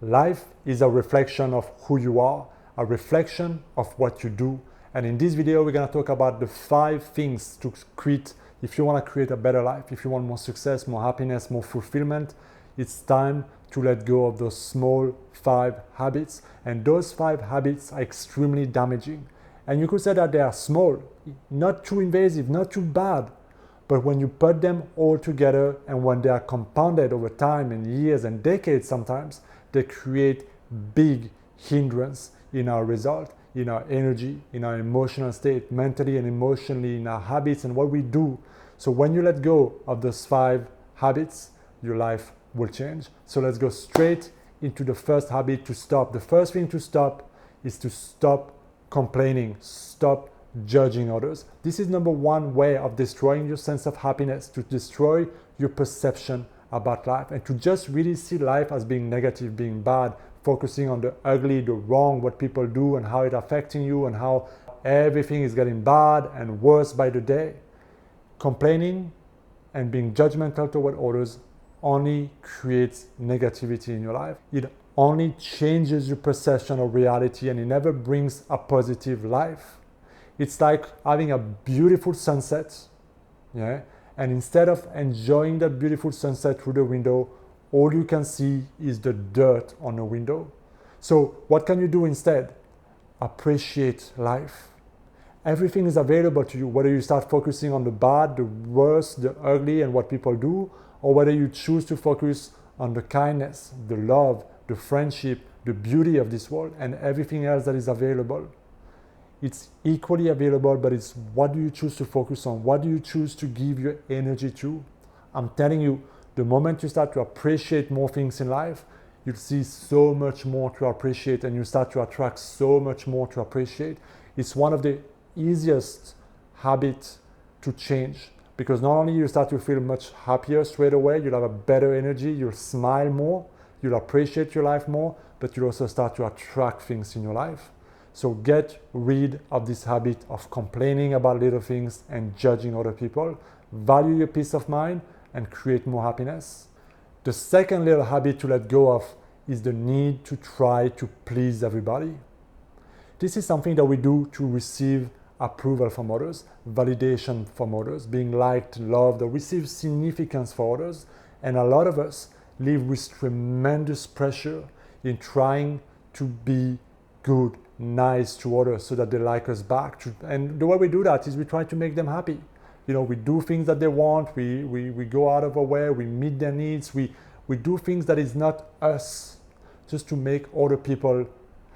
Life is a reflection of who you are, a reflection of what you do. And in this video, we're going to talk about the 5 things to create, if you want to create a better life, if you want more success, more happiness, more fulfillment. It's time to let go of those small 5 habits. And those 5 habits are extremely damaging. And you could say that they are small, not too invasive, not too bad. But when you put them all together and when they are compounded over time and years and decades sometimes, they create big hindrance in our result, in our energy, in our emotional state, mentally and emotionally, in our habits and what we do. So when you let go of those 5 habits, your life will change. So let's go straight into the first habit to stop. The first thing to stop is to stop complaining, stop judging others. This is number 1 way of destroying your sense of happiness, to destroy your perception about life and to just really see life as being negative, being bad, focusing on the ugly, the wrong, what people do and how it's affecting you and how everything is getting bad and worse by the day. Complaining and being judgmental toward others only creates negativity in your life. It only changes your perception of reality and it never brings a positive life. It's like having a beautiful sunset, yeah? And instead of enjoying that beautiful sunset through the window, all you can see is the dirt on the window. So what can you do instead? Appreciate life. Everything is available to you, whether you start focusing on the bad, the worst, the ugly and what people do, or whether you choose to focus on the kindness, the love, the friendship, the beauty of this world and everything else that is available. It's equally available, but it's what do you choose to focus on? What do you choose to give your energy to? I'm telling you, the moment you start to appreciate more things in life, you'll see so much more to appreciate and you start to attract so much more to appreciate. It's one of the easiest habits to change because not only you start to feel much happier straight away, you'll have a better energy, you'll smile more, you'll appreciate your life more, but you'll also start to attract things in your life. So get rid of this habit of complaining about little things and judging other people. Value your peace of mind and create more happiness. The second little habit to let go of is the need to try to please everybody. This is something that we do to receive approval from others, validation from others, being liked, loved, or receive significance for others. And a lot of us live with tremendous pressure in trying to be good, nice to others so that they like us back. And the way we do that is we try to make them happy. You know, we do things that they want, we go out of our way, we meet their needs, we do things that is not us just to make other people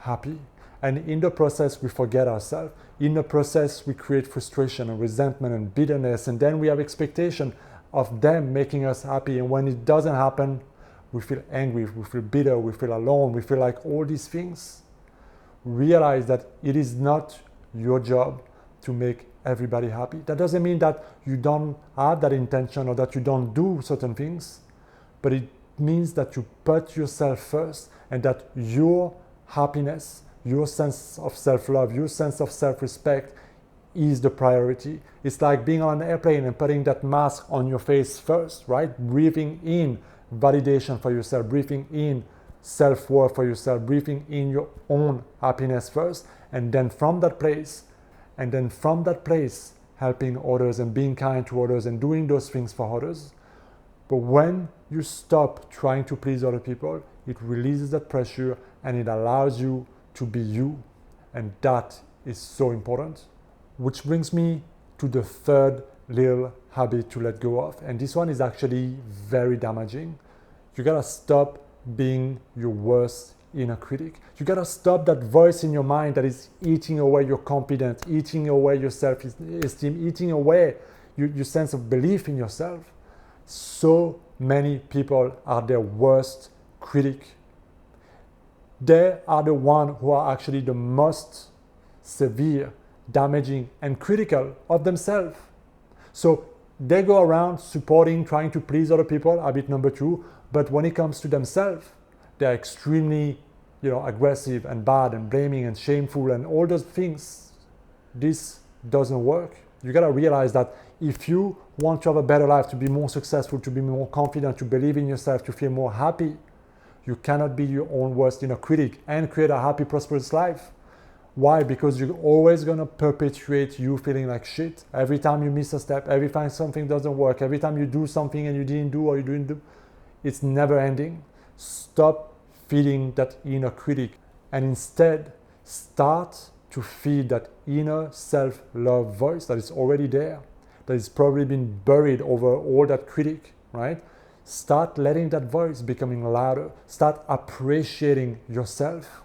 happy. And in the process, we forget ourselves. In the process, we create frustration and resentment and bitterness, and then we have expectation of them making us happy. And when it doesn't happen, we feel angry, we feel bitter, we feel alone, we feel like all these things. Realize that it is not your job to make everybody happy. That doesn't mean that you don't have that intention or that you don't do certain things, but it means that you put yourself first and that your happiness, your sense of self-love, your sense of self-respect is the priority. It's like being on an airplane and putting that mask on your face first, right? Breathing in validation for yourself, breathing in self-worth for yourself, breathing in your own happiness first, and then from that place, helping others and being kind to others and doing those things for others. But when you stop trying to please other people, it releases that pressure and it allows you to be you. And that is so important. Which brings me to the third little habit to let go of. And this one is actually very damaging. You gotta stop being your worst inner critic. You gotta stop that voice in your mind that is eating away your confidence, eating away your self-esteem, eating away your sense of belief in yourself. So many people are their worst critic. They are the ones who are actually the most severe, damaging, and critical of themselves. So they go around supporting, trying to please other people, habit number 2, but when it comes to themselves, they're extremely, aggressive and bad and blaming and shameful and all those things. This doesn't work. You gotta realize that if you want to have a better life, to be more successful, to be more confident, to believe in yourself, to feel more happy, You cannot be your own worst inner critic and create a happy, prosperous life. Why? Because you're always going to perpetuate you feeling like shit. Every time you miss a step, every time something doesn't work, every time you do something and you didn't do or you didn't do, it's never ending. Stop feeding that inner critic and instead start to feed that inner self-love voice that is already there, that is probably been buried over all that critic, right? Start letting that voice becoming louder. Start appreciating yourself.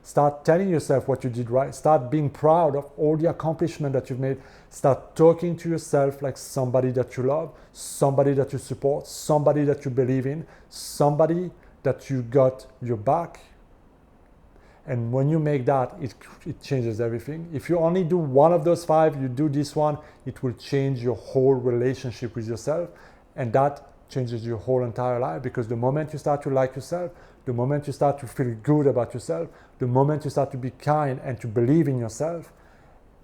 Start telling yourself what you did right. Start being proud of all the accomplishment that you've made. Start talking to yourself like somebody that you love, somebody that you support, somebody that you believe in, somebody that you got your back. And when you make that, it changes everything. If you only do one of those 5, you do this one, it will change your whole relationship with yourself. And that changes your whole entire life, because the moment you start to like yourself, the moment you start to feel good about yourself, the moment you start to be kind and to believe in yourself,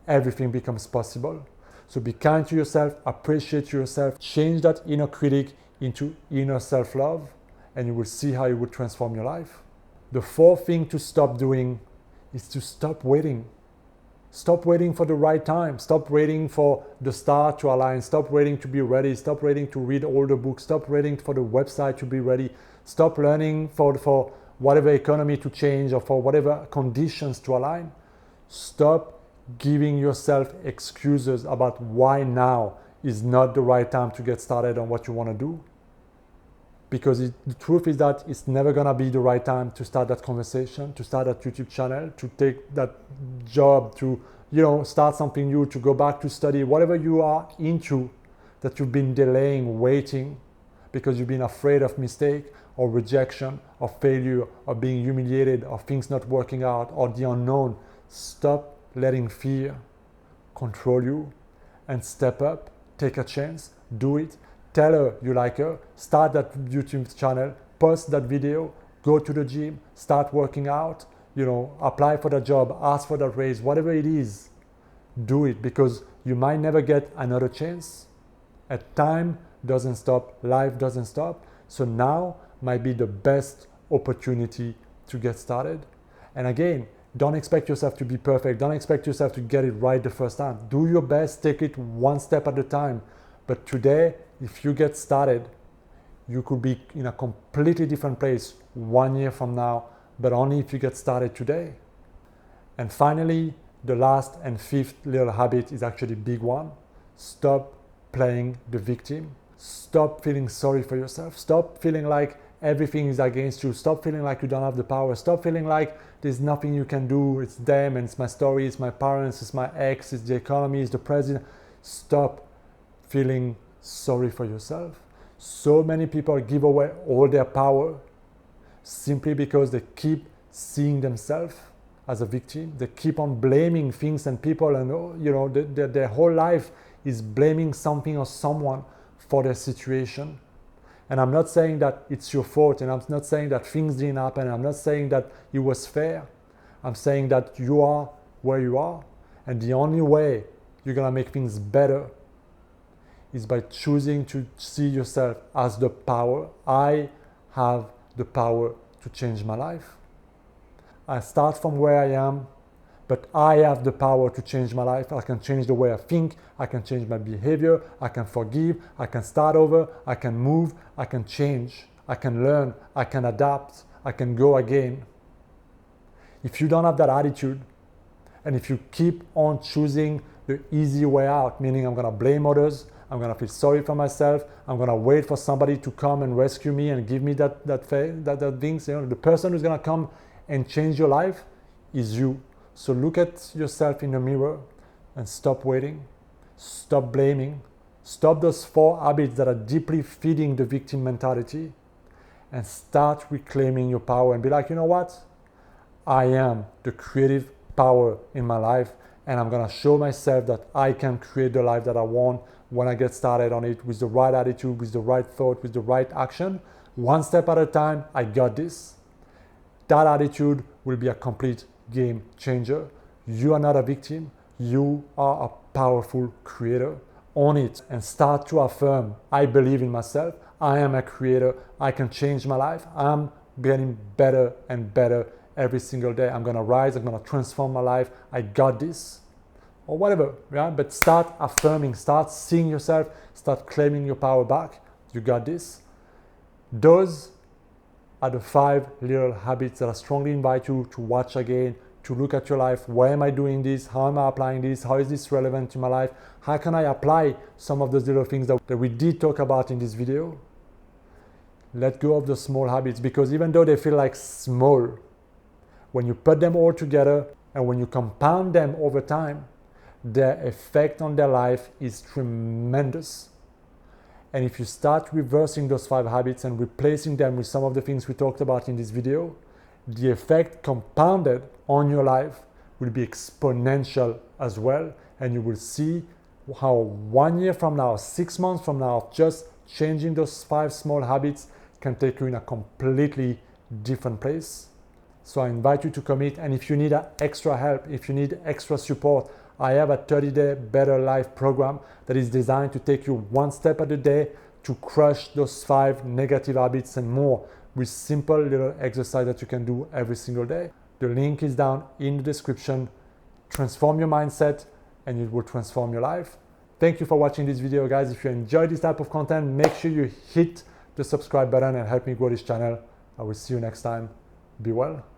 everything becomes possible. So be kind to yourself, appreciate yourself, change that inner critic into inner self-love, and you will see how it will transform your life. The 4th thing to stop doing is to stop waiting. Stop waiting for the right time. Stop waiting for the star to align. Stop waiting to be ready. Stop waiting to read all the books. Stop waiting for the website to be ready. Stop learning for whatever economy to change or for whatever conditions to align. Stop giving yourself excuses about why now is not the right time to get started on what you want to do. Because the truth is that it's never going to be the right time to start that conversation, to start that YouTube channel, to take that job, to start something new, to go back to study, whatever you are into that you've been delaying, waiting, because you've been afraid of mistake or rejection or failure or being humiliated or things not working out or the unknown. Stop letting fear control you and step up, take a chance, do it. Tell her you like her, start that YouTube channel, post that video, go to the gym, start working out, apply for that job, ask for that raise, whatever it is, do it, because you might never get another chance. Time doesn't stop, life doesn't stop. So now might be the best opportunity to get started. And again, don't expect yourself to be perfect. Don't expect yourself to get it right the first time. Do your best, take it one step at a time. But today, if you get started, you could be in a completely different place 1 year from now, but only if you get started today. And finally, the last and 5th little habit is actually a big one. Stop playing the victim. Stop feeling sorry for yourself. Stop feeling like everything is against you. Stop feeling like you don't have the power. Stop feeling like there's nothing you can do. It's them and it's my story, it's my parents, it's my ex, it's the economy, it's the president. Stop feeling sorry for yourself. So many people give away all their power simply because they keep seeing themselves as a victim. They keep on blaming things and people, and their whole life is blaming something or someone for their situation. And I'm not saying that it's your fault, and I'm not saying that things didn't happen. I'm not saying that it was fair. I'm saying that you are where you are, and the only way you're gonna make things better is by choosing to see yourself as the power. I have the power to change my life. I start from where I am, but I have the power to change my life. I can change the way I think, I can change my behavior, I can forgive, I can start over, I can move, I can change, I can learn, I can adapt, I can go again. If you don't have that attitude, and if you keep on choosing the easy way out, meaning I'm gonna blame others, I'm gonna feel sorry for myself, I'm gonna wait for somebody to come and rescue me and give me that things, the person who's gonna come and change your life is you. So look at yourself in the mirror and stop waiting, stop blaming, stop those 4 habits that are deeply feeding the victim mentality, and start reclaiming your power and be like, you know what? I am the creative power in my life, and I'm gonna show myself that I can create the life that I want when I get started on it with the right attitude, with the right thought, with the right action. One step at a time, I got this. That attitude will be a complete game changer. You are not a victim. You are a powerful creator. Own it and start to affirm, I believe in myself. I am a creator. I can change my life. I'm getting better and better every single day. I'm gonna rise, I'm gonna transform my life, I got this, or whatever, yeah? But start affirming, start seeing yourself, start claiming your power back. You got this. Those are the 5 little habits that I strongly invite you to watch again, to look at your life. Why am I doing this? How am I applying this? How is this relevant to my life? How can I apply some of those little things that we did talk about in this video? Let go of the small habits, because even though they feel like small, when you put them all together and when you compound them over time, their effect on their life is tremendous. And if you start reversing those 5 habits and replacing them with some of the things we talked about in this video, the effect compounded on your life will be exponential as well. And you will see how 1 year from now, 6 months from now, just changing those 5 small habits can take you in a completely different place. So I invite you to commit. And if you need extra help, if you need extra support, I have a 30-day Better Life program that is designed to take you one step at a day to crush those 5 negative habits and more with simple little exercise that you can do every single day. The link is down in the description. Transform your mindset and it will transform your life. Thank you for watching this video, guys. If you enjoyed this type of content, make sure you hit the subscribe button and help me grow this channel. I will see you next time. Be well.